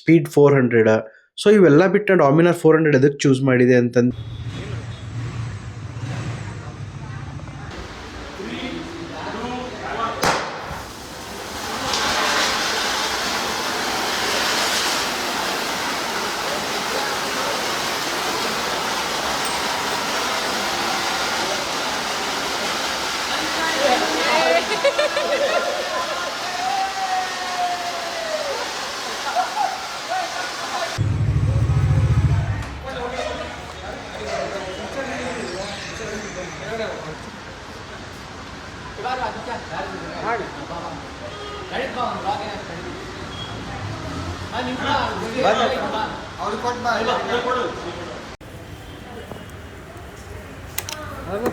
Speed 400. So ಇವೆಲ್ಲ ಬಿಟ್ಟು ಡಾಮಿನಾರ್ 400 ಎದಕ್ಕೆ ಚೂಸ್ ಮಾಡಿದೆ ಅಂತಂದು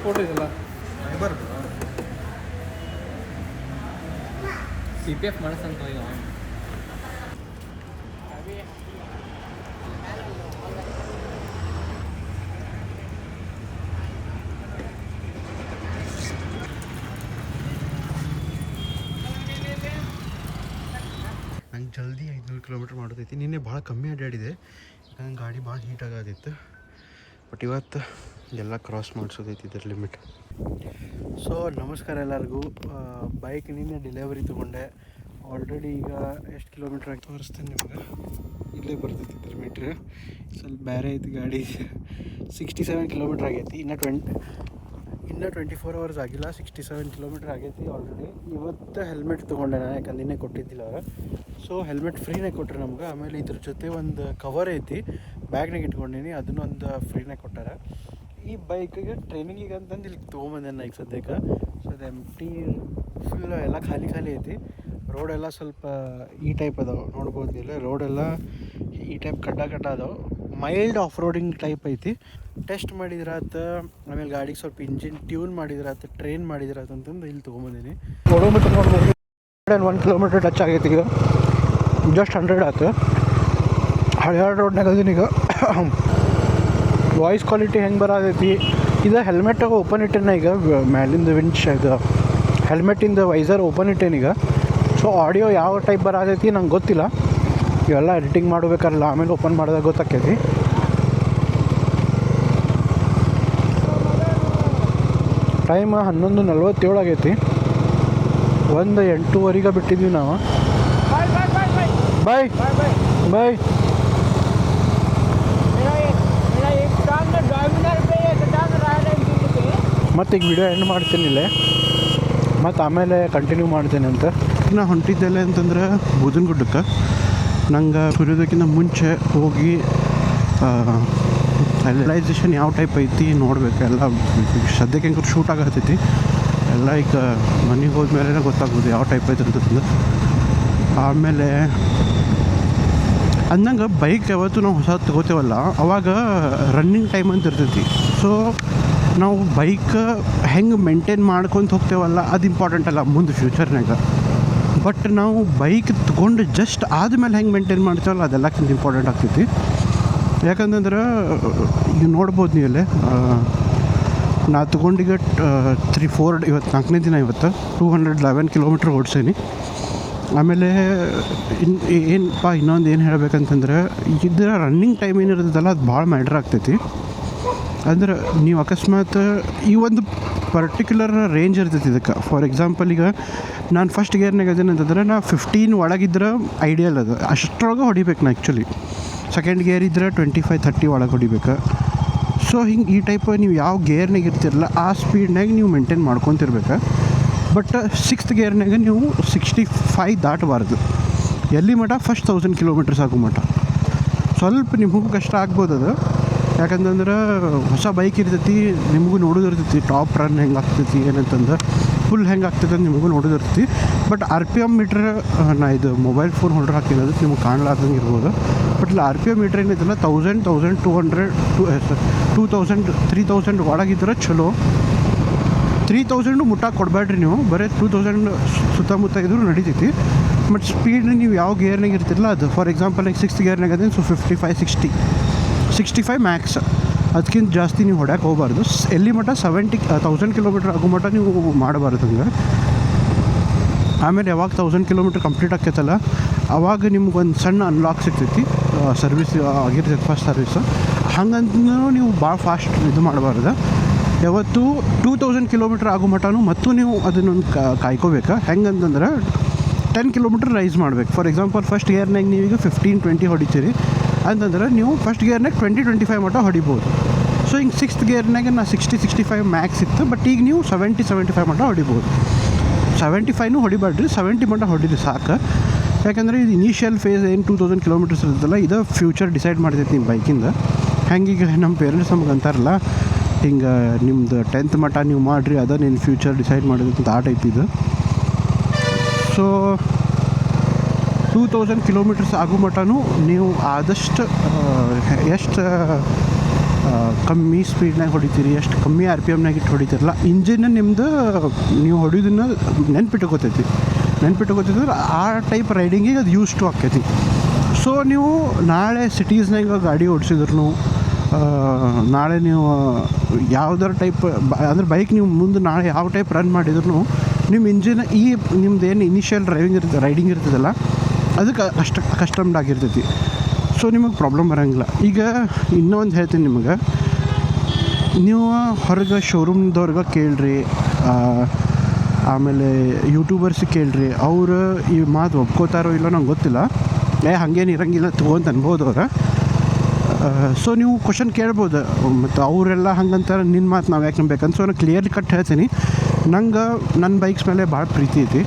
ಫೋಟೋ ಇದೆಲ್ಲ CPF ಮಾಡಿಸಂತ ನಂಗೆ ಜಲ್ದಿ 500 ಕಿಲೋಮೀಟ್ರ್ ಮಾಡೋದೈತಿ. ನಿನ್ನೆ ಭಾಳ ಕಮ್ಮಿ ಅಡ್ಡಾಡಿದೆ, ನಂಗೆ ಗಾಡಿ ಭಾಳ ಹೀಟ್ ಆಗೋದಿತ್ತು. ಬಟ್ ಇವತ್ತು ಎಲ್ಲ ಕ್ರಾಸ್ ಮಾಡಿಸೋದೈತಿ ಇದರ ಲಿಮಿಟ್. ಸೊ ನಮಸ್ಕಾರ ಎಲ್ಲರಿಗೂ. ಬೈಕ್ ನಿನ್ನೆ ಡೆಲಿವರಿ ತೊಗೊಂಡೆ. ಆಲ್ರೆಡಿ ಈಗ ಎಷ್ಟು ಕಿಲೋಮೀಟ್ರ್ ಆಗಿ ತೋರಿಸ್ತೇನೆ ನಿಮ್ಗೆ. ಇಲ್ಲೇ ಬರ್ತೈತಿ ಇದ್ರ ಮೀಟ್ರ್. ಸ್ವಲ್ಪ ಬೇರೆ ಐತಿ ಗಾಡಿ. 67 ಕಿಲೋಮೀಟ್ರ್ ಆಗೈತಿ. ಇನ್ನೂ 24 ಅವರ್ಸ್ ಆಗಿಲ್ಲ. 67 ಕಿಲೋಮೀಟ್ರ್ ಆಗೈತಿ ಆಲ್ರೆಡಿ. ಇವತ್ತು ಹೆಲ್ಮೆಟ್ ತೊಗೊಂಡೆ ನಾನು, ಯಾಕಂದ್ರೆ ನಿನ್ನೆ ಕೊಟ್ಟಿದ್ದಿಲ್ಲ ಅವ್ರು. ಸೊ ಹೆಲ್ಮೆಟ್ ಫ್ರೀನೇ ಕೊಟ್ಟರೆ ನಮ್ಗೆ. ಆಮೇಲೆ ಇದ್ರ ಜೊತೆ ಒಂದು ಕವರ್ ಐತಿ, ಬ್ಯಾಗ್ನಾಗ ಇಟ್ಕೊಂಡೀನಿ, ಅದನ್ನು ಒಂದು ಫ್ರೀನೇ ಕೊಟ್ಟಾರ. ಈ ಬೈಕಿಗೆ ಟ್ರೈನಿಂಗಿಗೆ ಅಂತಂದು ಇಲ್ಲಿ ತೊಗೊಂಬಂದೇನೆ ಈಗ ಸದ್ಯಕ್ಕೆ. ಸೊ ಅದು ಎಂಟಿ ಫುಲ್ ಎಲ್ಲ ಖಾಲಿ ಐತಿ. ರೋಡೆಲ್ಲ ಸ್ವಲ್ಪ ಈ ಟೈಪ್ ಅದಾವೆ, ನೋಡ್ಬೋದು ಇಲ್ಲ. ರೋಡೆಲ್ಲ ಈ ಟೈಪ್ ಕಡ್ಡ ಅದಾವೆ. ಮೈಲ್ಡ್ ಆಫ್ ರೋಡಿಂಗ್ ಟೈಪ್ ಐತಿ. ಟೆಸ್ಟ್ ಮಾಡಿದ್ರಾತ, ಆಮೇಲೆ ಗಾಡಿಗೆ ಸ್ವಲ್ಪ ಇಂಜಿನ್ ಟ್ಯೂನ್ ಮಾಡಿದ್ರಾತ, ಟ್ರೈನ್ ಮಾಡಿದ್ರಾತ ಅಂತಂದು ಇಲ್ಲಿ ತೊಗೊಂಬಂದೀನಿ. ಓಡೋಮೀಟರ್ ನೋಡ್ಬೋದು, 1 ಕಿಲೋಮೀಟ್ರ್ ಟಚ್ ಆಗೈತಿ ಈಗ. ಜಸ್ಟ್ 100 ಆಯ್ತು. ಹಳೆಯಾಡ ರೋಡ್ನಾಗ ಅದೀನಿ ಈಗ. ವಾಯ್ಸ್ ಕ್ವಾಲಿಟಿ ಹೆಂಗೆ ಬರೋದೈತಿ ಇದು. ಹೆಲ್ಮೆಟಾಗ ಓಪನ್ ಇಟ್ಟೇನ ಈಗ, ಮ್ಯಾಲಿಂದ ವಿಂಚ್ ಇದು ಹೆಲ್ಮೆಟಿಂದ ವೈಸರ್ ಓಪನ್ ಇಟ್ಟೇನೀಗ. ಸೊ ಆಡಿಯೋ ಯಾವ ಟೈಪ್ ಬರೋದೈತಿ ನಂಗೆ ಗೊತ್ತಿಲ್ಲ. ಇವೆಲ್ಲ ಎಡಿಟಿಂಗ್ ಮಾಡಬೇಕಾರಲ್ಲ, ಆಮೇಲೆ ಓಪನ್ ಮಾಡಿದಾಗ ಗೊತ್ತಾಕೈತಿ. ಟೈಮ್ 11:47 ಆಗೈತಿ. 8:08 ಬಿಟ್ಟಿದ್ವಿ ನಾವು. ಬಾಯ್ ಬಾಯ್. ಮತ್ತು ಈಗ ವಿಡಿಯೋ ಎಂಡ್ ಮಾಡ್ತೀನಿ ಇಲ್ಲೇ, ಮತ್ತು ಆಮೇಲೆ ಕಂಟಿನ್ಯೂ ಮಾಡ್ತೇನೆ ಅಂತ. ನಾ ಹೊಂಟಿದ್ದೆಲ್ಲ ಅಂತಂದ್ರೆ ಬೂದನಗುಡ್ಡಕ್ಕೆ. ನಂಗೆ ಸುರಿಯೋದಕ್ಕಿಂತ ಮುಂಚೆ ಹೋಗಿ ರಿಯಲೈಸೇಷನ್ ಯಾವ ಟೈಪ್ ಐತಿ ನೋಡ್ಬೇಕು. ಎಲ್ಲ ಸದ್ಯಕ್ಕೆ ಹೆಂಗೆ ಶೂಟ್ ಆಗತ್ತೈತಿ ಎಲ್ಲ. ಈಗ ಮನೆಗೆ ಹೋದ್ಮೇಲೆ ಗೊತ್ತಾಗ್ಬೋದು ಯಾವ ಟೈಪ್ ಐತೆ ಅಂತಂದು. ಆಮೇಲೆ ಅಂದಂಗೆ ಬೈಕ್ ಯಾವತ್ತು ನಾವು ಹೊಸ ತಗೋತೇವಲ್ಲ, ಅವಾಗ ರನ್ನಿಂಗ್ ಟೈಮ್ ಅಂತ ಇರ್ತೈತಿ. ಸೊ ನಾವು ಬೈಕ್ ಹೆಂಗೆ ಮೇಂಟೈನ್ ಮಾಡ್ಕೊತ ಹೋಗ್ತೇವಲ್ಲ, ಅದು ಇಂಪಾರ್ಟೆಂಟ್ ಅಲ್ಲ ಮುಂದೆ ಫ್ಯೂಚರ್ನಾಗ. ಬಟ್ ನಾವು ಬೈಕ್ ತೊಗೊಂಡು ಜಸ್ಟ್ ಆದಮೇಲೆ ಹೆಂಗೆ ಮೇಂಟೈನ್ ಮಾಡ್ತೇವಲ್ಲ, ಅದೆಲ್ಲಕ್ಕಿಂತ ಇಂಪಾರ್ಟೆಂಟ್ ಆಗ್ತೈತಿ. ಯಾಕಂತಂದ್ರೆ ಈಗ ನೋಡ್ಬೋದು ನೀವಲ್ಲೇ, ನಾ ತೊಗೊಂಡೀಗ 3-4 ಇವತ್ತು 4ನೇ ದಿನ. ಇವತ್ತು 211 ಕಿಲೋಮೀಟ್ರ್ ಓಡಿಸೀನಿ. ಆಮೇಲೆ ಇನ್ನೊಂದು ಏನು ಹೇಳ್ಬೇಕಂತಂದ್ರೆ, ಇದರ ರನ್ನಿಂಗ್ ಟೈಮ್ ಏನಿರ್ತದಲ್ಲ ಅದು ಭಾಳ ಮ್ಯಾಟ್ರ್ ಆಗ್ತೈತಿ. ಅಂದ್ರೆ ನೀವು ಅಕಸ್ಮಾತ್ ಈ ಒಂದು ಪರ್ಟಿಕ್ಯುಲರ್ ರೇಂಜ್ ಇರ್ತೈತಿ ಇದಕ್ಕೆ. ಫಾರ್ ಎಕ್ಸಾಂಪಲ್ ಈಗ ನಾನು ಫಸ್ಟ್ ಗೇರ್ನಾಗ ಅದೇನು ಅಂತಂದ್ರೆ, ನಾ 15 ಒಳಗಿದ್ರೆ ಐಡಿಯಲ್ ಅದು. ಅಷ್ಟರೊಳಗೆ ಹೊಡಿಬೇಕು ನಾ ಆ್ಯಕ್ಚುಲಿ. ಸೆಕೆಂಡ್ ಗೇರ್ ಇದ್ರೆ 25-30 ಒಳಗೆ ಹೊಡಿಬೇಕು. ಸೊ ಹಿಂಗೆ ಈ ಟೈಪ್ ನೀವು ಯಾವ ಗೇರ್ನಾಗ ಇರ್ತಿರಲ್ಲ ಆ ಸ್ಪೀಡ್ನಾಗ ನೀವು ಮೇಂಟೈನ್ ಮಾಡ್ಕೊತಿರ್ಬೇಕು. ಬಟ್ 6th ಗೇರ್ನಾಗ ನೀವು 65 ದಾಟಬಾರ್ದು. ಎಲ್ಲಿ ಮಟ್ಟ ಫಸ್ಟ್ 1000 ಕಿಲೋಮೀಟರ್ಸ್ ಆಗೋ ಮಟ್ಟ. ಸ್ವಲ್ಪ ನಿಮಗೂ ಕಷ್ಟ ಆಗ್ಬೋದು ಅದು, ಯಾಕಂತಂದ್ರೆ ಹೊಸ ಬೈಕ್ ಇರ್ತೈತಿ, ನಿಮಗೂ ನೋಡೋದಿರ್ತೈತಿ ಟಾಪ್ ರನ್ ಹೆಂಗೆ ಆಗ್ತೈತಿ ಏನಂತಂದ್ರೆ, ಫುಲ್ ಹೆಂಗೆ ಆಗ್ತೈತೆ ಅಂತ ನಿಮಗೂ ನೋಡೋದಿರ್ತೈತಿ. ಬಟ್ RPM ಮೀಟ್ರ್ ನಾ ಇದು ಮೊಬೈಲ್ ಫೋನ್ ಹೋಲ್ಡರ್ ಹಾಕಿರೋದು ನಿಮ್ಗೆ ಕಾಣಲಾರ್ದಂಗೆ ಇರ್ಬೋದು. ಬಟ್ ಇಲ್ಲಿ RPM ಮೀಟ್ರ್ ಏನೈತಲ್ಲ 1000, 1200, 2000, 3000 ಒಳಗಿದ್ರೆ ಚಲೋ. 3000 ಮುಟ್ಟಕ್ಕೆ ಕೊಡಬೇಡ್ರಿ ನೀವು. ಬರೀ 2000 ಸುತ್ತಮುತ್ತ ಇದ್ರೂ ನಡೀತೈತಿ. ಬಟ್ ಸ್ಪೀಡ್ ನೀವು ಯಾವ ಗೇರ್ನಾಗ ಇರ್ತಿರಲ್ಲ ಅದು. ಫಾರ್ ಎಕ್ಸಾಂಪಲ್ ಈಗ 6th ಗೇರ್ನಾಗ ಅದೇನು, ಸೊ 55-60, 65 ಮ್ಯಾಕ್ಸ್. ಅದಕ್ಕಿಂತ ಜಾಸ್ತಿ ನೀವು ಹೊಡ್ಯಕ್ಕೆ ಹೋಗಬಾರ್ದು. ಎಲ್ಲಿ ಮಟ್ಟ 1000 ಕಿಲೋಮೀಟ್ರ್ ಆಗೋ ಮಟ್ಟ ನೀವು ಮಾಡಬಾರ್ದು ಹಂಗೆ. ಆಮೇಲೆ ಯಾವಾಗ 1000 ಕಿಲೋಮೀಟ್ರ್ ಕಂಪ್ಲೀಟ್ ಆಕೈತಲ್ಲ ಅವಾಗ ನಿಮ್ಗೊಂದು ಸಣ್ಣ ಅನ್ಲಾಕ್ ಸಿಗ್ತೈತಿ, ಸರ್ವಿಸ್ ಆಗಿರ್ತೈತಿ ಫಸ್ಟ್ ಸರ್ವಿಸು. ಹಂಗಂತೂ ನೀವು ಭಾಳ ಫಾಸ್ಟ್ ಇದು ಮಾಡಬಾರ್ದು. ಯಾವತ್ತು 2000 ಕಿಲೋಮೀಟ್ರ್ ಆಗೋ ಮಟನೂ ಮತ್ತು ನೀವು ಅದನ್ನೊಂದು ಕಾಯ್ಕೋಬೇಕು. ಹೆಂಗಂತಂದ್ರೆ 10 ಕಿಲೋಮೀಟ್ರ್ ರೈಸ್ ಮಾಡ್ಬೇಕು. ಫಾರ್ ಎಕ್ಸಾಂಪಲ್ ಫಸ್ಟ್ ಗೇರ್ನಾಗ ನೀವೀಗ 15-20 ಹೊಡಿತೀರಿ ಅಂತಂದ್ರೆ ನೀವು ಫಸ್ಟ್ ಗೇರ್ನಾಗ 20-25 ಮಟ್ಟ ಹೊಡಿಬೋದು. ಸೊ ಹಿಂಗೆ 6th ಗೇರ್ನಾಗ ನಾ 60-65 ಮ್ಯಾಕ್ಸ್ ಇತ್ತು, ಬಟ್ ಈಗ ನೀವು 70-75 ಮಟ್ಟ ಹೊಡಿಬೋದು. 75ನೂ ಹೊಡಿಬೇಡ್ರಿ, 70 ಮಟ್ಟ ಹೊಡಿರಿ ಸಾಕು. ಯಾಕಂದರೆ ಇದು ಇನಿಷಿಯಲ್ ಫೇಸ್ ಏನು 2000 ಕಿಲೋಮೀಟರ್ಸ್ ಇರುತ್ತಲ್ಲ, ಇದು ಫ್ಯೂಚರ್ ಡಿಸೈಡ್ ಮಾಡ್ತೈತಿ ನಿಮ್ಮ ಬೈಕಿಂದ. ಹೆಂಗೀಗ ನಮ್ಮ ಪೇರೆಂಟ್ಸ್ ನಮ್ಗೆ ಅಂತಾರಲ್ಲ, ಹಿಂಗೆ ನಿಮ್ದು 10th ಮಟ್ಟ ನೀವು ಮಾಡಿರಿ, ಅದ ನಿನ್ನ ಫ್ಯೂಚರ್ ಡಿಸೈಡ್ ಮಾಡಿದಂಥ ಆ ಟೈಪ್ ಇದು. ಸೊ 2000 ಕಿಲೋಮೀಟರ್ಸ್ ಆಗೋ ಮಟನೂ ನೀವು ಆದಷ್ಟು ಎಷ್ಟು ಕಮ್ಮಿ ಸ್ಪೀಡ್ನಾಗ ಹೊಡಿತೀರಿ, ಎಷ್ಟು ಕಮ್ಮಿ RPMನಾಗ ಇಟ್ಟು ಹೊಡಿತೀರಲ್ಲ, ಇಂಜಿನ್ ನಿಮ್ಮದು ನೀವು ಹೊಡಿಯೋದನ್ನ ನೆನ್ಪಿಟ್ಕೋತೈತಿ ಆ ಟೈಪ್ ರೈಡಿಂಗಿಗೆ ಅದು ಯೂಸ್ ಟು ಆಕೈತಿ. ಸೊ ನೀವು ನಾಳೆ ಸಿಟೀಸ್ನಾಗ ಗಾಡಿ ಓಡಿಸಿದ್ರು, ನಾಳೆ ನೀವು ಯಾವ್ದಾರ ಟೈಪ್ ಅಂದ್ರೆ ಬೈಕ್ ನೀವು ಮುಂದೆ ನಾಳೆ ಯಾವ ಟೈಪ್ ರನ್ ಮಾಡಿದ್ರು ನಿಮ್ಮ ಇಂಜಿನ್ ಈ ನಿಮ್ದು ಏನು ಇನಿಷಿಯಲ್ ರೈಡಿಂಗ್ ಇರ್ತದಲ್ಲ ಅದಕ್ಕೆ ಅಷ್ಟು ಕಸ್ಟಮ್ಡ್ ಆಗಿರ್ತೈತಿ. ಸೊ ನಿಮಗೆ ಪ್ರಾಬ್ಲಮ್ ಬರೋಂಗಿಲ್ಲ. ಈಗ ಇನ್ನೊಂದು ಹೇಳ್ತೀನಿ ನಿಮಗೆ, ನೀವು ಹೊರಗೆ ಶೋರೂಮ್ದವ್ರಿಗೆ ಕೇಳ್ರಿ, ಆಮೇಲೆ ಯೂಟ್ಯೂಬರ್ಸಿಗೆ ಕೇಳ್ರಿ, ಅವರು ಈ ಮಾತು ಒಪ್ಕೋತಾರೋ ಇಲ್ಲೋ ನಂಗೆ ಗೊತ್ತಿಲ್ಲ. ಹಾಗೇನು ಇರೋಂಗಿಲ್ಲ ತೊಗೊಂತ ಅನ್ಬೋದು ಅವ್ರು. ಸೊ ನೀವು ಕ್ವಶನ್ ಕೇಳ್ಬೋದು, ಮತ್ತು ಅವರೆಲ್ಲ ಹಂಗಂತಾರೆ ನಿನ್ನ ಮಾತು ನಾವು ಯಾಕೆ ನಂಬೇಕಂತ. ಸೊ ನಾನು ಕ್ಲಿಯರ್ಲಿ ಕಟ್ ಹೇಳ್ತೀನಿ, ನಂಗೆ ನನ್ನ ಬೈಕ್ಸ್ ಮೇಲೆ ಭಾಳ ಪ್ರೀತಿ ಐತಿ.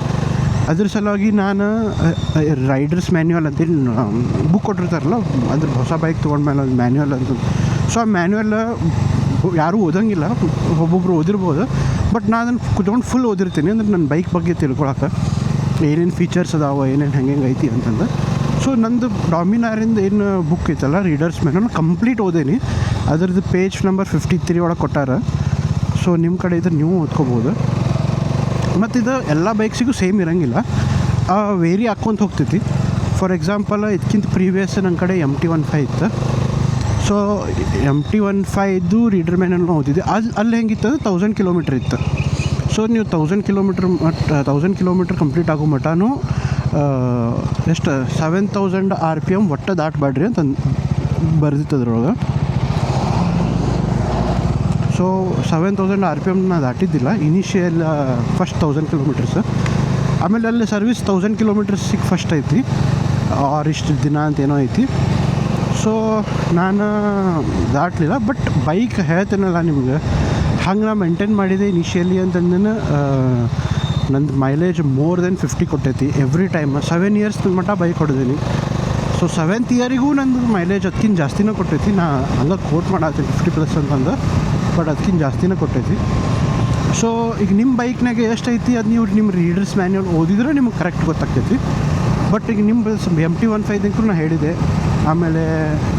ಅದ್ರ ಸಲುವಾಗಿ ನಾನು ರೈಡರ್ಸ್ ಮ್ಯಾನ್ಯುವಲ್ ಅಂತೇಳಿ ಬುಕ್ ಕೊಟ್ಟಿರ್ತಾರಲ್ಲ, ಅದ್ರ ಹೊಸ ಬೈಕ್ ತೊಗೊಂಡ್ಮೇಲೆ ಒಂದು ಮ್ಯಾನ್ಯುವಲ್ ಅಂತ. ಸೊ ಆ ಮ್ಯಾನ್ಯುವಲ್ ಯಾರೂ ಓದೋಂಗಿಲ್ಲ, ಒಬ್ಬೊಬ್ರು ಓದಿರ್ಬೋದು, ಬಟ್ ನಾನು ಅದನ್ನು ಕುತ್ಕೊಂಡು ಫುಲ್ ಓದಿರ್ತೀನಿ. ಅಂದ್ರೆ ನನ್ನ ಬೈಕ್ ಬಗ್ಗೆ ತಿಳ್ಕೊಳಕ್ಕೆ ಏನೇನು ಫೀಚರ್ಸ್ ಅದಾವ, ಏನೇನು ಹೆಂಗೆ ಐತಿ ಅಂತಂದು. ಸೊ ನಂದು ಡಾಮಿನಾರಿಂದ ಏನು ಬುಕ್ ಐತಲ್ಲ ರೀಡರ್ಸ್ ಮ್ಯಾನ್ಯುವಲ್ ಕಂಪ್ಲೀಟ್ ಓದೇನಿ. ಅದ್ರದ್ದು ಪೇಜ್ ನಂಬರ್ 53 ಒಳಗೆ ಕೊಟ್ಟಾರ. ಸೊ ನಿಮ್ಮ ಕಡೆ ಇದ್ರೆ ನೀವು ಓದ್ಕೋಬೋದು. ಮತ್ತು ಇದು ಎಲ್ಲ ಬೈಕ್ಸಿಗೂ ಸೇಮ್ ಇರೋಂಗಿಲ್ಲ, ವೇರಿ ಹಾಕ್ಕೊಂತ ಹೋಗ್ತೈತಿ. ಫಾರ್ ಎಕ್ಸಾಂಪಲ್ ಇದಕ್ಕಿಂತ ಪ್ರೀವಿಯಸ್ ನನ್ನ ಕಡೆ MT-15 ಇತ್ತು. ಸೊ MT-15 ರೀಡರ್ ಮ್ಯಾನ್ಯುವಲ್ ಓದಿದ್ದೆ. ಅಲ್ಲಿ ಹೆಂಗಿತ್ತು 1000 ಕಿಲೋಮೀಟ್ರ್ ಇತ್ತು. ಸೊ ನೀವು 1000 ಕಿಲೋಮೀಟ್ರ್ ಕಂಪ್ಲೀಟ್ ಆಗೋ ಮಟನೂ ಎಷ್ಟು 7000 RPM ಒಟ್ಟು ದಾಟಬೇಡ್ರಿ ಅಂತ ಬರ್ದಿತ್ತು ಅದ್ರೊಳಗೆ. ಸೊ 7000 RPM ದಾಟಿದ್ದಿಲ್ಲ ಇನಿಷಿಯಲ್ ಫಸ್ಟ್ 1000 ಕಿಲೋಮೀಟರ್ಸ್. ಆಮೇಲೆ ಅಲ್ಲಿ ಸರ್ವಿಸ್ 1000 ಕಿಲೋಮೀಟರ್ಸಿಗೆ ಫಸ್ಟ್ ಐತಿ, ಇಷ್ಟು ದಿನ ಅಂತೇನೋ ಐತಿ. ಸೊ ನಾನು ದಾಟಲಿಲ್ಲ, ಬಟ್ ಬೈಕ್ ಹೇಳ್ತೇನಲ್ಲ ನಿಮ್ಗೆ, ಹಂಗೆ ನಾನು ಮೇಂಟೈನ್ ಮಾಡಿದೆ ಇನಿಷಿಯಲಿ ಅಂತಂದ್ರೆ ನಂದು ಮೈಲೇಜ್ ಮೋರ್ ದೆನ್ 50 ಕೊಟ್ಟೈತಿ ಎವ್ರಿ ಟೈಮ್. 7 ಇಯರ್ಸ್ ಮಟ್ಟ ಬೈಕ್ ಹೊಡೆದೀನಿ. ಸೊ 7th ಇಯರಿಗೂ ನಂದು ಮೈಲೇಜ್ ಅದಕ್ಕಿಂತ ಜಾಸ್ತಿನೇ ಕೊಟ್ಟೈತಿ. ನಾ ಹಂಗೆ ಕೋಟ್ ಮಾಡತ್ತೀನಿ 50+ ಅಂತಂದು, ಬಟ್ ಅದಕ್ಕಿಂತ ಜಾಸ್ತಿನೇ ಕೊಟ್ಟೈತಿ. ಸೊ ಈಗ ನಿಮ್ಮ ಬೈಕ್ನಾಗೆ ಎಷ್ಟೈತಿ ಅದು ನೀವು ನಿಮ್ಮ ರೀಡರ್ಸ್ ಮ್ಯಾನ್ಯುವಲ್ ಓದಿದ್ರೆ ನಿಮ್ಗೆ ಕರೆಕ್ಟ್ ಗೊತ್ತಾಗ್ತೈತಿ. ಬಟ್ ಈಗ ನಿಮ್ಮ MT-15 ನಾನು ಹೇಳಿದೆ. ಆಮೇಲೆ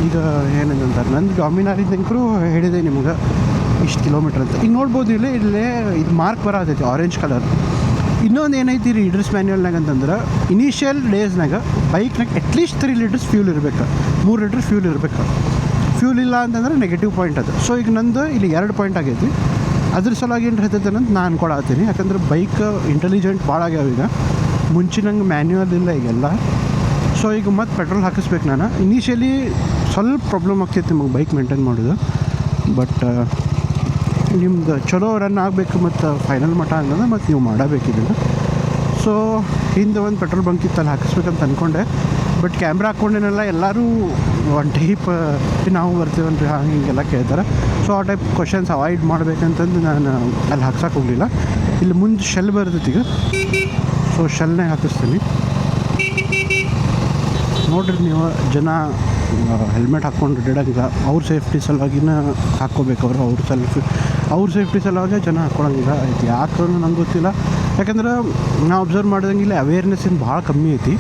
ಈಗ ಏನಂತಾರೆ ನಂದು ಡಾಮಿನಾರಿಂದಂಕರೂ ಹೇಳಿದೆ ನಿಮ್ಗೆ ಇಷ್ಟು ಕಿಲೋಮೀಟ್ರ್ ಅಂತ. ಈಗ ನೋಡ್ಬೋದು ಇಲ್ಲೇ ಇದು ಮಾರ್ಕ್ ಬರತೈತಿ ಆರೆಂಜ್ ಕಲರ್. ಇನ್ನೊಂದು ಏನೈತಿ ರೀಡರ್ಸ್ ಮ್ಯಾನ್ಯುವಲ್ನಾಗ ಅಂತಂದ್ರೆ, ಇನಿಷಿಯಲ್ ಡೇಸ್ನಾಗ ಬೈಕ್ನಾಗ ಅಟ್ಲೀಸ್ಟ್ 3 ಲೀಟರ್ಸ್ ಫ್ಯೂಲ್ ಇರಬೇಕು, 3 ಲೀಟರ್ ಫ್ಯೂಲ್ ಇರಬೇಕು. ಫ್ಯೂಲ್ ಇಲ್ಲ ಅಂತಂದ್ರೆ ನೆಗೆಟಿವ್ ಪಾಯಿಂಟ್ ಅದು. ಸೊ ಈಗ ನಂದು ಇಲ್ಲಿ 2 ಪಾಯಿಂಟ್ ಆಗೈತಿ. ಅದ್ರ ಸಲುವಾಗಿ ಏನು ಹೇಳ್ತೈತೆ ಅಂತ ನಾನು ಅನ್ಕೊಳತ್ತೀನಿ. ಯಾಕಂದ್ರೆ ಬೈಕ್ ಇಂಟೆಲಿಜೆಂಟ್ ಭಾಳ ಆಗ್ಯಾವ ಈಗ, ಮುಂಚಿನಂಗೆ ಮ್ಯಾನ್ಯುವಲ್ ಇಲ್ಲ ಈಗೆಲ್ಲ. ಸೊ ಈಗ ಮತ್ತೆ ಪೆಟ್ರೋಲ್ ಹಾಕಿಸ್ಬೇಕು ನಾನು. ಇನಿಷಿಯಲಿ ಸ್ವಲ್ಪ ಪ್ರಾಬ್ಲಮ್ ಆಗ್ತೈತಿ ನಿಮಗೆ ಬೈಕ್ ಮೇಂಟೈನ್ ಮಾಡೋದು, ಬಟ್ ನಿಮ್ದು ಚಲೋ ರನ್ ಆಗಬೇಕು ಮತ್ತು ಫೈನಲ್ ಮಟ್ಟ ಅಂತಂದ್ರೆ ಮತ್ತು ನೀವು ಮಾಡಬೇಕಿದ್ದನ್ನು. ಸೊ ಹಿಂದೆ ಒಂದು ಪೆಟ್ರೋಲ್ ಬಂಕ್ ಇತ್ತು, ಅಲ್ಲಿ ಹಾಕಿಸ್ಬೇಕಂತ ಅಂದ್ಕೊಂಡೆ. ಬಟ್ ಕ್ಯಾಮ್ರಾ ಹಾಕ್ಕೊಂಡೇನೆಲ್ಲ ಎಲ್ಲರೂ ಒಂದು ಟೈಪ್ ನಾವು ಬರ್ತೀವನ್ರಿ ಹಾಗೆ ಹಿಂಗೆಲ್ಲ ಕೇಳ್ತಾರೆ. ಸೊ ಆ ಟೈಪ್ ಕ್ವಶನ್ಸ್ ಅವಾಯ್ಡ್ ಮಾಡ್ಬೇಕಂತಂದು ನಾನು ಅಲ್ಲಿ ಹಾಕ್ಸೋಕೆ ಹೋಗಲಿಲ್ಲ. ಇಲ್ಲಿ ಮುಂದೆ ಶೆಲ್ ಬರ್ತೈತಿ ಈಗ, ಸೊ ಶೆಲ್ನಾಗ ಹಾಕಿಸ್ತೀನಿ. ನೋಡ್ರಿ ನೀವು ಜನ ಹೆಲ್ಮೆಟ್ ಹಾಕ್ಕೊಂಡು ಅಡ್ಡಾಡಂಗಿಲ್ಲ, ಅವ್ರ ಸೇಫ್ಟಿ ಸಲುವಾಗಿನ ಹಾಕ್ಕೋಬೇಕು. ಅವ್ರ ಸೇಫ್ಟಿ ಸಲುವಾಗಿ ಜನ ಹಾಕ್ಕೊಳಂಗಿಲ್ಲ. ಆಯ್ತು ಯಾಕೆ ನಂಗೆ ಗೊತ್ತಿಲ್ಲ. ಯಾಕಂದ್ರೆ ನಾವು ಅಬ್ಸರ್ವ್ ಮಾಡ್ದಂಗಿಲ್ಲ ಅವೇರ್ನೆಸ್ಸಿಂದ ಭಾಳ ಕಮ್ಮಿ ಐತಿ.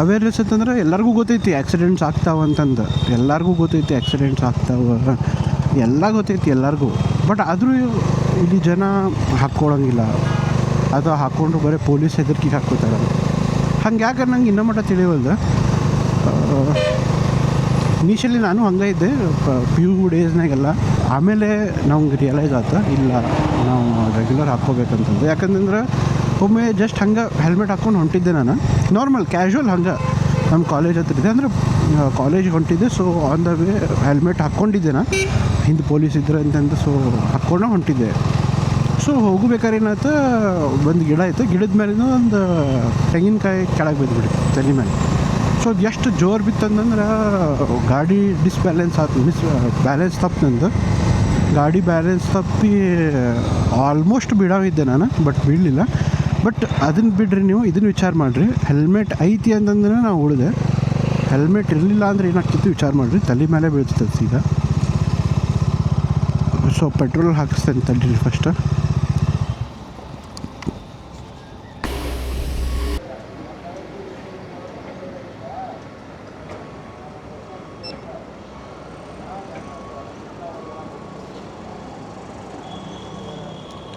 ಅವೇರ್ನೆಸ್ ಅಂತಂದ್ರೆ ಎಲ್ಲರಿಗೂ ಗೊತ್ತೈತಿ ಆ್ಯಕ್ಸಿಡೆಂಟ್ಸ್ ಆಗ್ತಾವೆ ಅಂತಂದು, ಎಲ್ಲರಿಗೂ ಗೊತ್ತೈತಿ ಆ್ಯಕ್ಸಿಡೆಂಟ್ಸ್ ಆಗ್ತಾವೆ, ಎಲ್ಲ ಗೊತ್ತೈತಿ ಎಲ್ಲರಿಗೂ. ಬಟ್ ಆದರೂ ಇಲ್ಲಿ ಜನ ಹಾಕ್ಕೊಳಂಗಿಲ್ಲ, ಅದು ಹಾಕ್ಕೊಂಡು ಬರೀ ಪೊಲೀಸ್ ಹೆದರ್ಕಿಗೆ ಹಾಕ್ಕೋತಾರೆ. ಹಂಗೆ ಯಾಕೆ ನಂಗೆ ಇನ್ನೂ ಮಟ್ಟ ತಿಳಿವಲ್ದು. ಇನಿಷಿಯಲಿ ನಾನು ಹಂಗೆ ಇದ್ದೆ ಫ್ಯೂ ಡೇಸ್ನಾಗೆಲ್ಲ. ಆಮೇಲೆ ನಮ್ಗೆ ರಿಯಲೈಸ್ ಆಯ್ತು ಇಲ್ಲ ನಾವು ರೆಗ್ಯುಲರ್ ಹಾಕ್ಕೋಬೇಕಂತಂದು. ಯಾಕಂತಂದ್ರೆ ಒಮ್ಮೆ ಜಸ್ಟ್ ಹಂಗೆ ಹೆಲ್ಮೆಟ್ ಹಾಕ್ಕೊಂಡು ಹೊಂಟಿದ್ದೆ ನಾನು, ನಾರ್ಮಲ್ ಕ್ಯಾಶುವಲ್ ಹಂಗೆ ನಮ್ಮ ಕಾಲೇಜ್ ಹತ್ರ ಇದೆ ಅಂದರೆ ಕಾಲೇಜಿಗೆ ಹೊಂಟಿದ್ದೆ. So on the way helmet ಹಾಕ್ಕೊಂಡಿದ್ದೆ ನಾನು, ಹಿಂದೆ ಪೊಲೀಸ್ ಇದ್ರೆ ಅಂತಂದು ಸೊ ಹಾಕ್ಕೊಂಡು ಹೊಂಟಿದ್ದೆ. ಸೊ ಹೋಗ್ಬೇಕಾದ್ರೆ ಏನಾಯ್ತು, ಒಂದು ಗಿಡ ಇತ್ತು, ಗಿಡದ ಮೇಲಿಂದ ಒಂದು ತೆಂಗಿನಕಾಯಿ ಕೆಳಗೆ ಬಿದ್ದುಬಿಟ್ಟು ತಲೆ ಮೇಲೆ. ಸೊ ಅದು ಎಷ್ಟು ಜೋರು ಬಿತ್ತಂದ್ರೆ ಗಾಡಿ ಬ್ಯಾಲೆನ್ಸ್ ತಪ್ಪು ನಂದು. ಗಾಡಿ ಬ್ಯಾಲೆನ್ಸ್ ತಪ್ಪಿ ಆಲ್ಮೋಸ್ಟ್ ಬಿಡಾವಿದ್ದೆ ನಾನು, ಬಟ್ ಬೀಳಲಿಲ್ಲ. ಬಟ್ ಅದನ್ನು ಬಿಡ್ರಿ, ನೀವು ಇದನ್ನು ವಿಚಾರ ಮಾಡಿರಿ, ಹೆಲ್ಮೆಟ್ ಐತಿ ಅಂತಂದ್ರೆ ನಾವು ಉಳಿದೆ, ಹೆಲ್ಮೆಟ್ ಇರಲಿಲ್ಲ ಅಂದರೆ ಏನಾಗ್ತಿತ್ತು ವಿಚಾರ ಮಾಡಿರಿ, ತಲೆ ಮೇಲೆ ಬೀಳ್ತದೆ ಸೀದಾ. ಸೊ ಪೆಟ್ರೋಲ್ ಹಾಕಿಸ್ತೇನೆ ತಡ್ರಿ first.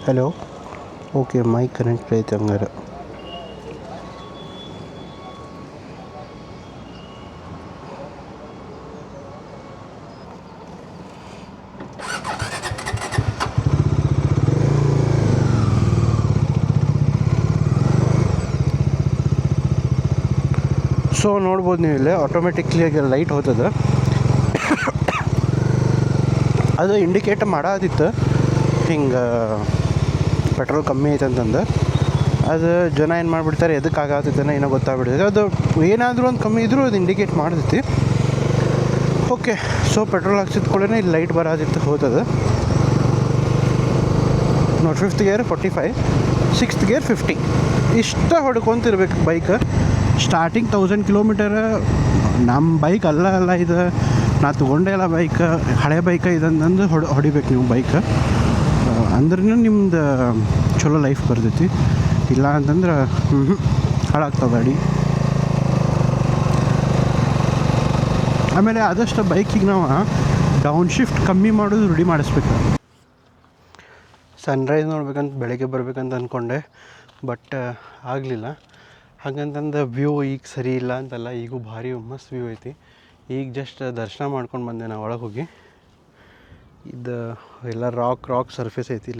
Hello, okay, mike connect ಐತೆ ಹಂಗಾರೆ. ಸೊ ನೋಡ್ಬೋದು ನೀವು ಇಲ್ಲೇ ಆಟೋಮೆಟಿಕ್ಲಿಯಾಗಿ ಲೈಟ್ ಹೋಗ್ತದೆ. ಅದು ಇಂಡಿಕೇಟ್ ಮಾಡಾದಿತ್ತು ಹಿಂಗೆ ಪೆಟ್ರೋಲ್ ಕಮ್ಮಿ ಐತೆ ಅಂತಂದು. ಅದು ಜನ ಏನು ಮಾಡಿಬಿಡ್ತಾರೆ, ಎದಕ್ಕೆ ಆಗತ್ತೈತೇನೋ ಏನೋ ಗೊತ್ತಾಗ್ಬಿಡ್ತೈತೆ. ಅದು ಏನಾದರೂ ಒಂದು ಕಮ್ಮಿ ಇದ್ದರೂ ಅದು ಇಂಡಿಕೇಟ್ ಮಾಡ್ತೈತಿ. ಓಕೆ, ಸೊ ಪೆಟ್ರೋಲ್ ಹಾಕ್ಸಿದ ಕೂಡಲೇ ಇಲ್ಲಿ ಲೈಟ್ ಬರೋದಿತ್ತು, ಹೋಗ್ತದೆ ನೋಡಿ. 5th ಗೇರ್ 45, 6th ಗೇರ್ 50, ಇಷ್ಟ ಹೊಡ್ಕೊತಿರ್ಬೇಕು ಬೈಕ್. ಸ್ಟಾರ್ಟಿಂಗ್ 1000 ಕಿಲೋಮೀಟರ್ ನಮ್ಮ ಬೈಕ್ ಅಲ್ಲ ಇದು, ನಾ ತೊಗೊಂಡೇ ಇಲ್ಲ ಬೈಕ್, ಹಳೆ ಬೈಕ ಇದಂದು ಹೊಡಿಬೇಕು ನೀವು ಬೈಕ್, ಅಂದ್ರೆ ನಿಮ್ದು ಚಲೋ ಲೈಫ್ ಬರ್ತೈತಿ. ಇಲ್ಲ ಅಂತಂದ್ರೆ ಹಾಳಾಗ್ತಾವೆ ಗಾಡಿ. ಆಮೇಲೆ ಆದಷ್ಟು ಬೈಕಿಗೆ ನಾವು ಡೌನ್ ಶಿಫ್ಟ್ ಕಮ್ಮಿ ಮಾಡೋದು ರೂಢಿ ಮಾಡಿಸ್ಬೇಕು. ಸನ್ರೈಸ್ ನೋಡ್ಬೇಕಂತ ಬೆಳಗ್ಗೆ ಬರ್ಬೇಕಂತ ಅಂದ್ಕೊಂಡೆ, ಬಟ್ ಆಗಲಿಲ್ಲ. ಹಾಗಂತಂದು ವ್ಯೂ ಈಗ ಸರಿ ಇಲ್ಲ ಅಂತಲ್ಲ, ಈಗೂ ಭಾರಿ ಮಸ್ತ್ ವ್ಯೂ ಐತಿ. ಈಗ ಜಸ್ಟ್ ದರ್ಶನ ಮಾಡ್ಕೊಂಡು ಬಂದೆ ನಾ ಒಳಗೆ ಹೋಗಿ. ಇದು ಎಲ್ಲ ರಾಕ್ ಸರ್ಫೇಸ್ ಐತಿ,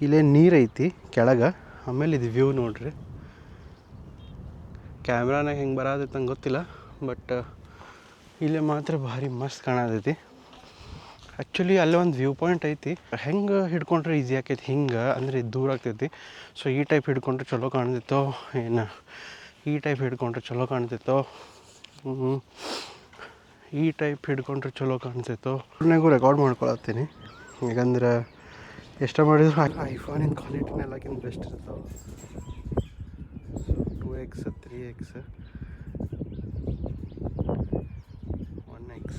ಇಲ್ಲೇ ನೀರು ಐತಿ ಕೆಳಗೆ. ಆಮೇಲೆ ಇದು ವ್ಯೂ ನೋಡ್ರಿ, ಕ್ಯಾಮ್ರಾನಾಗ ಹೆಂಗೆ ಬರತೈತೆ ನಂಗೆ ಗೊತ್ತಿಲ್ಲ, ಬಟ್ ಇಲ್ಲೇ ಮಾತ್ರ ಭಾರಿ ಮಸ್ತ್ ಕಾಣತೈತಿ. ಆ್ಯಕ್ಚುಲಿ ಅಲ್ಲೇ ಒಂದು ವ್ಯೂ ಪಾಯಿಂಟ್ ಐತಿ, ಹೆಂಗೆ ಹಿಡ್ಕೊಂಡ್ರೆ ಈಸಿ ಆಕೈತಿ, ಹಿಂಗೆ ಅಂದರೆ ಇದು ದೂರ ಆಗ್ತೈತಿ. ಸೊ ಈ ಟೈಪ್ ಹಿಡ್ಕೊಂಡ್ರೆ ಚಲೋ ಕಾಣ್ತಿತ್ತೋ ಏನು, ಈ ಟೈಪ್ ಹಿಡ್ಕೊಂಡ್ರೆ ಚಲೋ ಕಾಣ್ತಿತ್ತೋ, ಈ ಟೈಪ್ ಹಿಡ್ಕೊಂಡ್ರೆ ಚಲೋ ಕಾಣ್ತೈತೋ. ಫೋನ್ನಾಗೂ ರೆಕಾರ್ಡ್ ಮಾಡ್ಕೊಳತ್ತೀನಿ, ಯಾಕಂದ್ರೆ ಎಷ್ಟು ಮಾಡಿದ್ರು ಐಫೋನಿನ ಕ್ವಾಲಿಟಿನ ಎಲ್ಲಕ್ಕಿಂತ ಬೆಸ್ಟ್ ಇರ್ತಾವೆ. 2x 3x 1x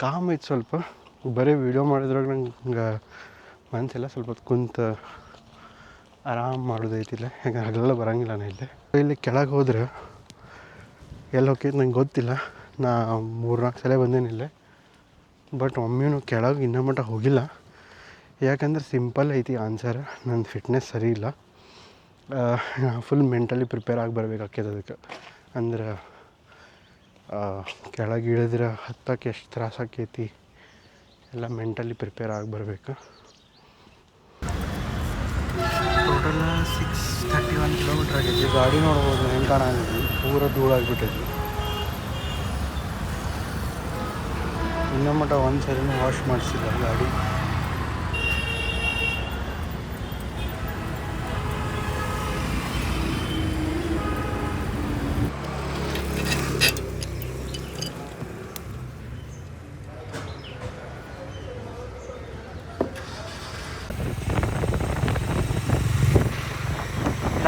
ಕಾಮ್ ಐತೆ ಸ್ವಲ್ಪ. ಬರೀ ವೀಡಿಯೋ ಮಾಡಿದ್ರಾಗ ನಂಗೆ ಮನಸ್ಸಿಲ್ಲ, ಸ್ವಲ್ಪ ಹೊತ್ತು ಕುಂತು ಆರಾಮ್ ಮಾಡೋದೈತಿಲ್ಲ, ಯಾಕಂದ್ರೆ ಹಗಲೆಲ್ಲ ಬರೋಂಗಿಲ್ಲ ನಾ ಇಲ್ಲಿ ಕೆಳಗೆ ಹೋದ್ರೆ ಎಲ್ಲಿ ಹೋಗ್ತೈತೆ ನಂಗೆ ಗೊತ್ತಿಲ್ಲ. ನಾ 3-4 ಸಲ ಬಂದೇನಿಲ್ಲ, ಬಟ್ ಒಮ್ಮೆನೂ ಕೆಳಗೆ ಇನ್ನೂ ಮಟ್ಟ ಹೋಗಿಲ್ಲ. ಯಾಕಂದ್ರೆ ಸಿಂಪಲ್ ಐತಿ ಆನ್ಸರ್, ನನ್ನ ಫಿಟ್ನೆಸ್ ಸರಿ ಇಲ್ಲ. ಫುಲ್ ಮೆಂಟಲಿ ಪ್ರಿಪೇರ್ ಆಗಿ ಬರ್ಬೇಕಾಗ್ತದೆ ಅದಕ್ಕೆ. ಅಂದ್ರೆ ಕೆಳಗೆ ಇಳಿದ್ರೆ ಹತ್ತಕ್ಕೆ ಎಷ್ಟು ತ್ರಾಸ ಆಕೈತಿ ಎಲ್ಲ ಮೆಂಟಲಿ ಪ್ರಿಪೇರ್ ಆಗಿ ಬರಬೇಕು. ಟೋಟಲ್ 631 ಕಿಲೋಮೀಟ್ರ್ ಆಗೈತಿ. ಗಾಡಿ ನೋಡ್ಬೋದು ಹೆಂಗೆ ಕಾಣಾಗೈತಿ, ಪೂರ ಧೂಳಾಗಿಬಿಟ್ಟೈತಿ. ಇನ್ನೂ ಮಟ್ಟ ಒಂದು ಸರಿನೂ ವಾಶ್ ಮಾಡಿಸಿಲ್ಲ ಗಾಡಿ.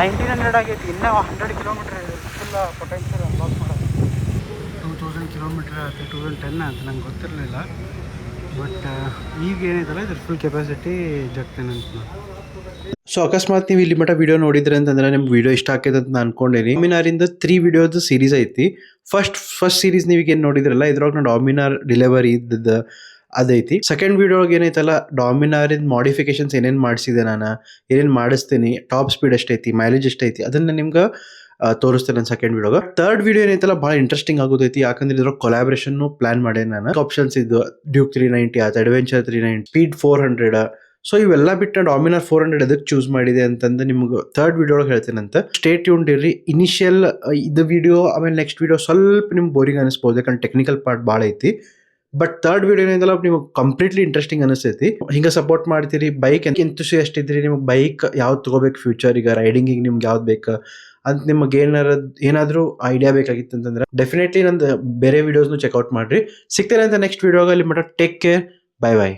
$1900 ಆಗೈತಿ. ಇನ್ನೂ 100 ಕಿಲೋಮೀಟ್ರ್ ಫುಲ್ ಪೊಟೆನ್ಷಿಯಲ್ ಅನ್ಲಾಕ್ ಮಾಡೋದು. 2000 ಕಿಲೋಮೀಟ್ರ್ ಆಯ್ತು, 2010 ಅಂತ ನಂಗೆ ಗೊತ್ತಿರಲಿಲ್ಲ. ಬಟ್ ಈಗ ಏನೈತಲ್ಲ ಇದ್ರ ಫುಲ್ ಕೆಪಾಸಿಟಿ ಜಗ್ತೇನಂತ. ಸೊ ಅಕಸ್ಮಾತ್ ನೀವು ಇಲ್ಲಿ ಮಟ್ಟ ವಿಡಿಯೋ ನೋಡಿದ್ರೆ ಅಂತಂದ್ರೆ ನಿಮ್ಗೆ ವಿಡಿಯೋ ಇಷ್ಟ ಆಕೈತೆ ಅಂತ ನಾನು ಅನ್ಕೊಂಡೇನಿ. ಡಾಮಿನಾರಿಂದ 3 ವಿಡಿಯೋದು ಸೀರೀಸ್ ಐತಿ. ಫಸ್ಟ್ ಸೀರೀಸ್ ನೀವು ಏನು ನೋಡಿದ್ರಲ್ಲ, ಇದ್ರೊಳಗೆ ನಾನು ಡಾಮಿನಾರ್ ಡೆಲಿವರಿ ಇದ್ದದ್ದು ಅದೈತಿ. ಸೆಕೆಂಡ್ ವಿಡಿಯೋಗೆ ಏನೈತಲ್ಲ, ಡಾಮಿನಾರಿನ ಮಾಡಿಫಿಕೇಶನ್ಸ್ ಏನೇನು ಮಾಡಿಸಿದೆ, ನಾನು ಏನೇನು ಮಾಡಿಸ್ತೀನಿ, ಟಾಪ್ ಸ್ಪೀಡ್ ಎಷ್ಟೈತಿ, ಮೈಲೇಜ್ ಎಷ್ಟೈತಿ, ಅದನ್ನು ನಿಮ್ಗೆ ತೋರಿಸ್ತೇನೆ ನನ್ನ ಸೆಕೆಂಡ್ ವಿಡಿಯೋಗೆ. ಥರ್ಡ್ ವಿಡಿಯೋ ಏನೈತಲ್ಲ ಭಾಳ ಇಂಟ್ರೆಸ್ಟಿಂಗ್ ಆಗೋದೈತಿ, ಯಾಕಂದ್ರೆ ಇದ್ರೊಳಗೆ ಕೊಲಾಬ್ರೇಷನ್ ಪ್ಲಾನ್ ಮಾಡೇನಿ ನಾನು. ಆಪ್ಷನ್ಸ್ ಇದ್ದು ಡ್ಯೂಕ್ 390 ಆಯ್ತು, ಅಡ್ವೆಂಚರ್ 390, ಸ್ಪೀಡ್ 400, ಸೊ ಇವೆಲ್ಲ ಬಿಟ್ಟು ಡಾಮಿನಾರ್ 400 ಎದಕ್ಕೆ ಚೂಸ್ ಮಾಡಿದೆ ಅಂತಂದು ನಿಮ್ಗೆ ಥರ್ಡ್ ವಿಡಿಯೋ ಒಳಗೆ ಹೇಳ್ತೇನಂತ. ಸ್ಟೇ ಟ್ಯೂನ್ಡ್ ಇರ್ರಿ. ಇನಿಷಿಯಲ್ ಇದು ವಿಡಿಯೋ ಆಮೇಲೆ ನೆಕ್ಸ್ಟ್ ವಿಡಿಯೋ ಸ್ವಲ್ಪ ನಿಮ್ಗೆ ಬೋರಿಂಗ್ ಅನಿಸ್ಬೋದು, ಯಾಕಂದ್ರೆ ಟೆಕ್ನಿಕಲ್ ಪಾರ್ಟ್ ಭಾಳ ಐತಿ. ಬಟ್ ಥರ್ಡ್ ವಿಡಿಯೋ ಏನಿದಲ್ಲ ನಿಮಗೆ ಕಂಪ್ಲೀಟ್ಲಿ ಇಂಟ್ರೆಸ್ಟಿಂಗ್ ಅನಿಸ್ತೈತಿ. ಹಿಂಗೆ ಸಪೋರ್ಟ್ ಮಾಡ್ತೀರಿ, ಬೈಕ್ ಎಂತುಸಿಯಾಸ್ಟ್ ಇದ್ರಿ, ನಿಮಗೆ ಬೈಕ್ ಯಾವ್ದು ತೊಗೋಬೇಕು ಫ್ಯೂಚರ್, ಈಗ ರೈಡಿಂಗಿಗೆ ನಿಮ್ಗೆ ಯಾವ್ದು ಬೇಕು ಅಂತ ನಿಮಗೆ ಏನಾದರೂ ಐಡಿಯಾ ಬೇಕಾಗಿತ್ತು ಅಂತಂದ್ರೆ ಡೆಫಿನೆಟ್ಲಿ ನಂದು ಬೇರೆ ವಿಡಿಯೋಸ್ನು ಚೆಕ್ಔಟ್ ಮಾಡಿರಿ. ಸಿಗ್ತೇನೆ ಅಂತ ನೆಕ್ಸ್ಟ್ ವಿಡಿಯೋಗೆ. ಅಲ್ಲಿ ಮಟ್ಟ ಟೇಕ್ ಕೇರ್, ಬೈ ಬೈ.